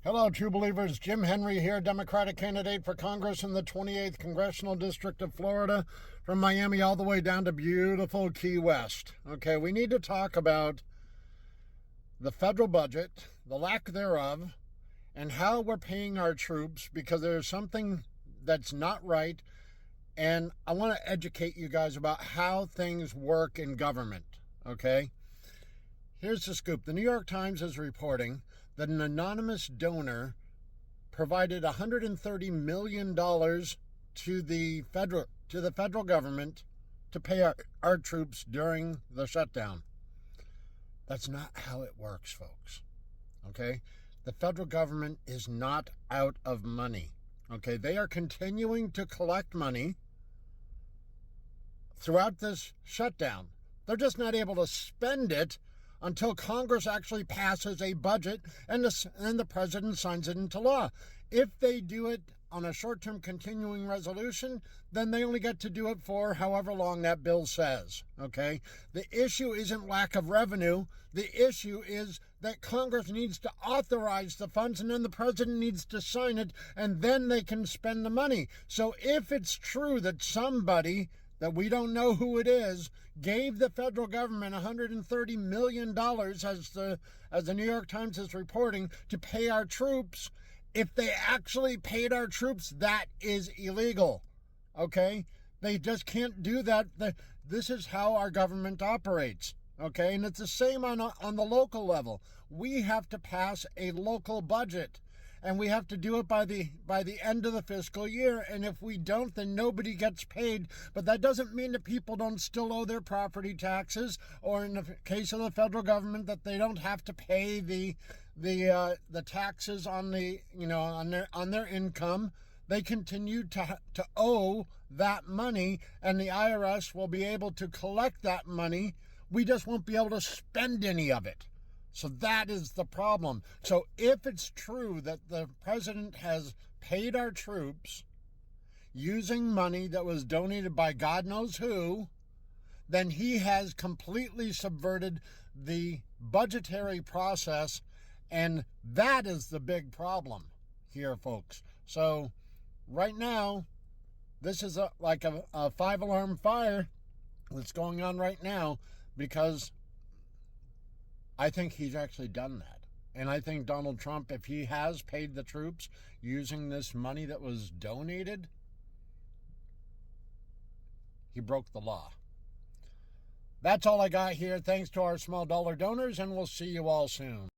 Hello, true believers. Jim Henry here, Democratic candidate for Congress in the 28th Congressional District of Florida, from Miami all the way down to beautiful Key West. Okay, we need to talk about the federal budget, the lack thereof, and how we're paying our troops, because there's something that's not right, and I want to educate you guys about how things work in government, okay? Here's the scoop. The New York Times is reporting that an anonymous donor provided $130 million to the federal government to pay our troops during the shutdown. That's not how it works, folks. Okay? The federal government is not out of money. Okay? They are continuing to collect money throughout this shutdown. They're just not able to spend it until Congress actually passes a budget and the president signs it into law. If they do it on a short-term continuing resolution, then they only get to do it for however long that bill says, okay? The issue isn't lack of revenue. The issue is that Congress needs to authorize the funds, and then the president needs to sign it, and then they can spend the money. So if it's true that somebody that we don't know who it is gave the federal government $130 million, as the New York Times is reporting, to pay our troops, if they actually paid our troops, that is illegal, okay? They just can't do that. This is how our government operates, okay? And it's the same on the local level. We have to pass a local budget, and we have to do it by the end of the fiscal year. And if we don't, then nobody gets paid. But that doesn't mean that people don't still owe their property taxes, or in the case of the federal government, that they don't have to pay the taxes on their income. They continue to owe that money, and the IRS will be able to collect that money. We just won't be able to spend any of it. So that is the problem. So if it's true that the president has paid our troops using money that was donated by God knows who, then he has completely subverted the budgetary process, and that is the big problem here, folks. So right now, this is like a five-alarm fire that's going on right now, because I think he's actually done that. And I think Donald Trump, if he has paid the troops using this money that was donated, he broke the law. That's all I got here. Thanks to our small dollar donors, and we'll see you all soon.